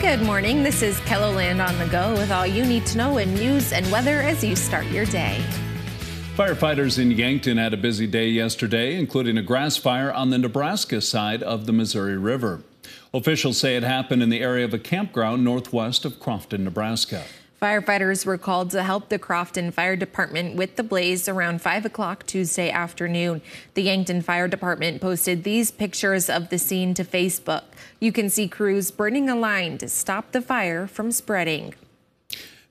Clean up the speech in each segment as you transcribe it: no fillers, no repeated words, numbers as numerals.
Good morning. This is KELOLAND on the go with all you need to know in news and weather as you start your day. Firefighters in Yankton had a busy day yesterday, including a grass fire on the Nebraska side of the Missouri River. Officials say it happened in the area of a campground northwest of Crofton, Nebraska. Firefighters were called to help the Crofton Fire Department with the blaze around 5 o'clock Tuesday afternoon. The Yankton Fire Department posted these pictures of the scene to Facebook. You can see crews burning a line to stop the fire from spreading.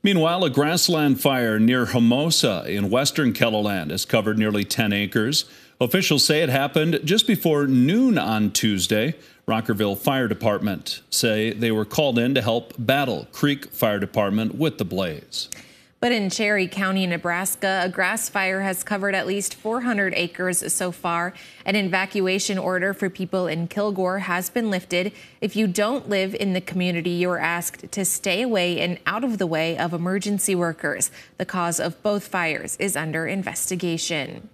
Meanwhile, a grassland fire near Hermosa in western KELOLAND has covered nearly 10 acres. Officials say it happened just before noon on Tuesday. Rockerville Fire Department say they were called in to help Battle Creek Fire Department with the blaze. But in Cherry County, Nebraska, a grass fire has covered at least 400 acres so far. An evacuation order for people in Kilgore has been lifted. If you don't live in the community, you are asked to stay away and out of the way of emergency workers. The cause of both fires is under investigation.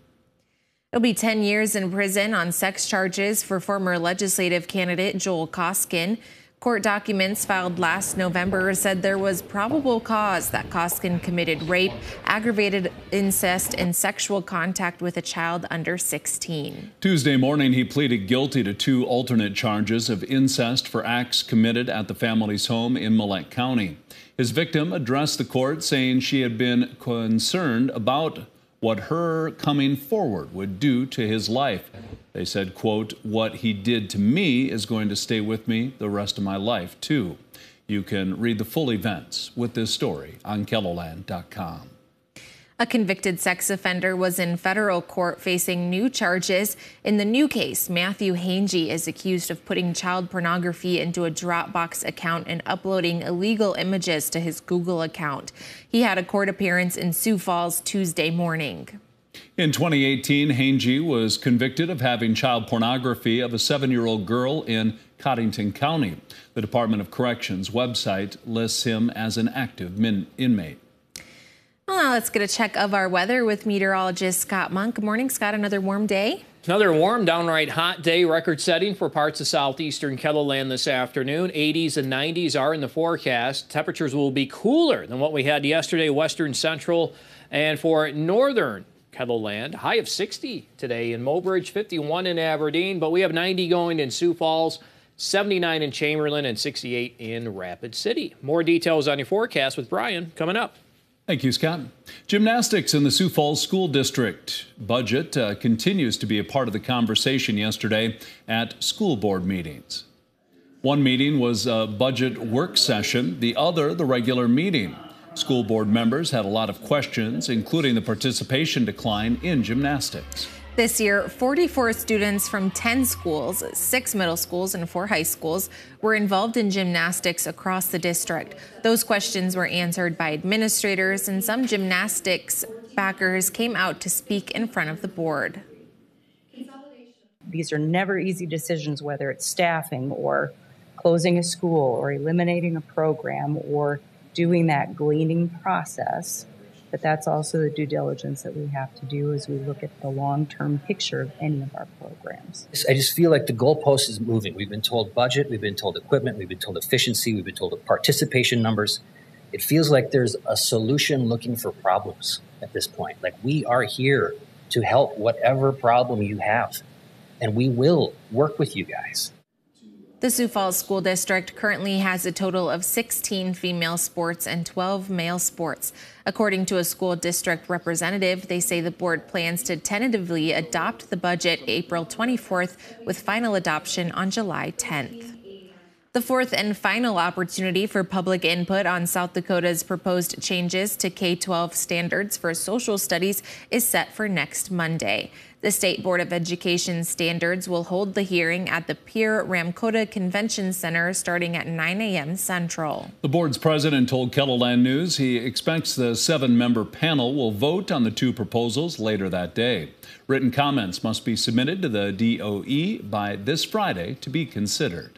It'll be 10 years in prison on sex charges for former legislative candidate Joel Koskan. Court documents filed last November said there was probable cause that Koskan committed rape, aggravated incest, and sexual contact with a child under 16. Tuesday morning, he pleaded guilty to 2 alternate charges of incest for acts committed at the family's home in Millette County. His victim addressed the court saying she had been concerned about what her coming forward would do to his life. They said, quote, "What he did to me is going to stay with me the rest of my life, too." You can read the full events with this story on KELOLAND.com. A convicted sex offender was in federal court facing new charges. In the new case, Matthew Hange is accused of putting child pornography into a Dropbox account and uploading illegal images to his Google account. He had a court appearance in Sioux Falls Tuesday morning. In 2018, Hange was convicted of having child pornography of a 7-year-old girl in Cottington County. The Department of Corrections website lists him as an active inmate. Well, now let's get a check of our weather with meteorologist Scott Monk. Good morning, Scott. Another warm day. Another warm, downright hot day, record-setting for parts of southeastern KELOLAND this afternoon. 80s and 90s are in the forecast. Temperatures will be cooler than what we had yesterday, western, central, and for northern KELOLAND. High of 60 today in Mobridge, 51 in Aberdeen, but we have 90 going in Sioux Falls, 79 in Chamberlain, and 68 in Rapid City. More details on your forecast with Brian coming up. Thank you, Scott. Gymnastics in the Sioux Falls School District budget continues to be a part of the conversation yesterday at school board meetings. One meeting was a budget work session, the other the regular meeting. School board members had a lot of questions, including the participation decline in gymnastics. This year, 44 students from 10 schools, 6 middle schools and 4 high schools, were involved in gymnastics across the district. Those questions were answered by administrators, and some gymnastics backers came out to speak in front of the board. These are never easy decisions, whether it's staffing or closing a school or eliminating a program or doing that gleaning process. But that's also the due diligence that we have to do as we look at the long-term picture of any of our programs. I just feel like the goalpost is moving. We've been told budget, we've been told equipment, we've been told efficiency, we've been told participation numbers. It feels like there's a solution looking for problems at this point. Like, we are here to help whatever problem you have, and we will work with you guys. The Sioux Falls School District currently has a total of 16 female sports and 12 male sports. According to a school district representative, they say the board plans to tentatively adopt the budget April 24th with final adoption on July 10th. The fourth and final opportunity for public input on South Dakota's proposed changes to K-12 standards for social studies is set for next Monday. The State Board of Education Standards will hold the hearing at the Pierre Ramkota Convention Center starting at 9 a.m. Central. The board's president told KELOLAND News he expects the 7-member panel will vote on the 2 proposals later that day. Written comments must be submitted to the DOE by this Friday to be considered.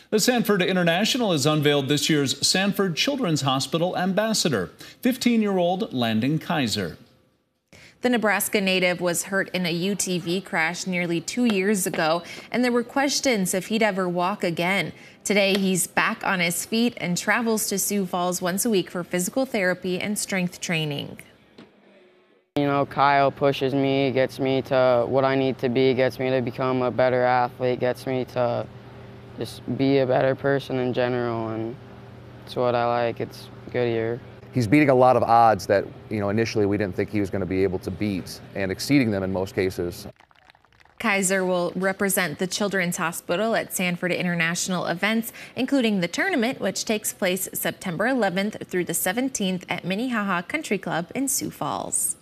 The Sanford International has unveiled this year's Sanford Children's Hospital ambassador, 15-year-old Landon Kaiser. The Nebraska native was hurt in a UTV crash nearly 2 years ago, and there were questions if he'd ever walk again. Today, he's back on his feet and travels to Sioux Falls once a week for physical therapy and strength training. You know, Kyle pushes me, gets me to what I need to be, gets me to become a better athlete, gets me to just be a better person in general, and it's what I like. It's good here. He's beating a lot of odds that, initially we didn't think he was going to be able to beat, and exceeding them in most cases. Kaiser will represent the Children's Hospital at Sanford International events, including the tournament, which takes place September 11th through the 17th at Minnehaha Country Club in Sioux Falls.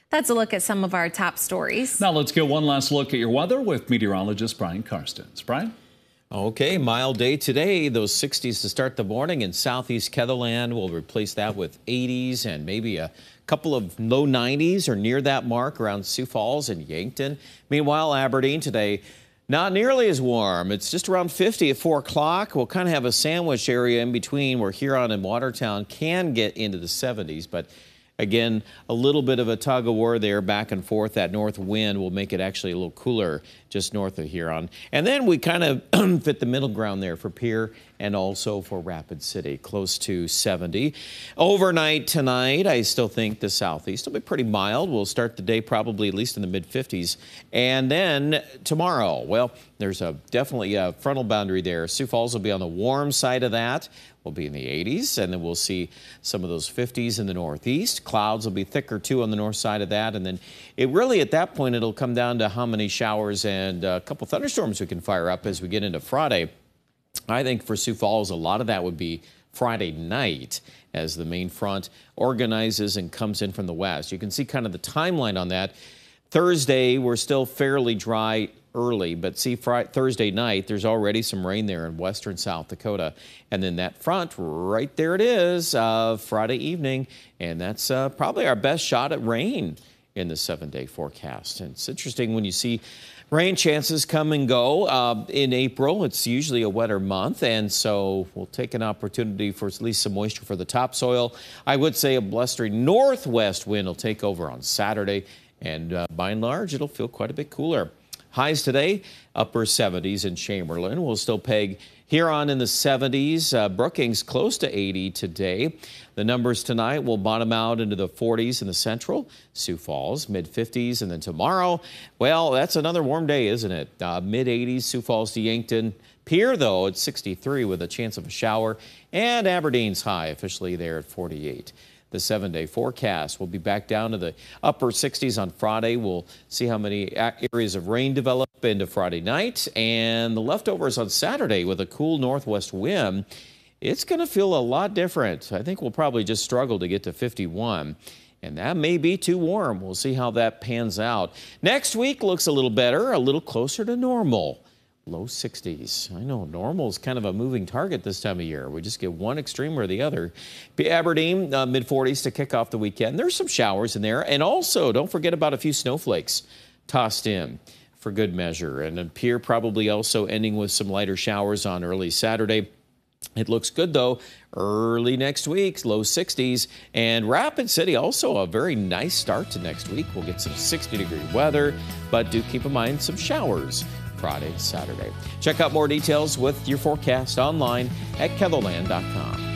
That's a look at some of our top stories. Now let's get one last look at your weather with meteorologist Brian Karstens. Brian? Okay, mild day today. Those 60s to start the morning in southeast Ketherland. We'll replace that with 80s and maybe a couple of low 90s or near that mark around Sioux Falls and Yankton. Meanwhile, Aberdeen today, not nearly as warm. It's just around 50 at 4 o'clock. We'll kind of have a sandwich area in between where Huron and Watertown can get into the 70s, but again, a little bit of a tug of war there back and forth. That north wind will make it actually a little cooler just north of Huron. And then we kind of fit the middle ground there for Pierre and also for Rapid City, close to 70. Overnight tonight, I still think the southeast will be pretty mild. We'll start the day probably at least in the mid-50s. And then tomorrow, well, there's definitely a frontal boundary there. Sioux Falls will be on the warm side of that. We'll be in the 80s, and then we'll see some of those 50s in the northeast. Clouds will be thicker, too, on the north side of that. And then it really, at that point, it'll come down to how many showers and a couple thunderstorms we can fire up as we get into Friday. I think for Sioux Falls, a lot of that would be Friday night as the main front organizes and comes in from the west. You can see kind of the timeline on that. Thursday, we're still fairly dry early, but see Thursday night, there's already some rain there in western South Dakota. And then that front, right there it is, Friday evening. And that's probably our best shot at rain in the 7-day forecast. And it's interesting when you see rain chances come and go. In April, it's usually a wetter month, and so we'll take an opportunity for at least some moisture for the topsoil. I would say a blustering northwest wind will take over on Saturday, and by and large, it'll feel quite a bit cooler. Highs today, upper 70s in Chamberlain. We'll still peg Huron in the 70s. Brookings close to 80 today. The numbers tonight will bottom out into the 40s in the central. Sioux Falls, mid-50s. And then tomorrow, well, that's another warm day, isn't it? Mid-80s, Sioux Falls to Yankton. Pierre, though, at 63 with a chance of a shower. And Aberdeen's high officially there at 48. The 7-day forecast will be back down to the upper 60s on Friday. We'll see how many areas of rain develop into Friday night. And the leftovers on Saturday with a cool northwest wind, it's going to feel a lot different. I think we'll probably just struggle to get to 51. And that may be too warm. We'll see how that pans out. Next week looks a little better, a little closer to normal. Low 60s. I know normal is kind of a moving target this time of year. We just get one extreme or the other. Aberdeen, mid-40s to kick off the weekend. There's some showers in there. And also, don't forget about a few snowflakes tossed in for good measure. And Pierre probably also ending with some lighter showers on early Saturday. It looks good, though, early next week, low 60s. And Rapid City, also a very nice start to next week. We'll get some 60-degree weather, but do keep in mind some showers Friday, Saturday. Check out more details with your forecast online at ketherland.com.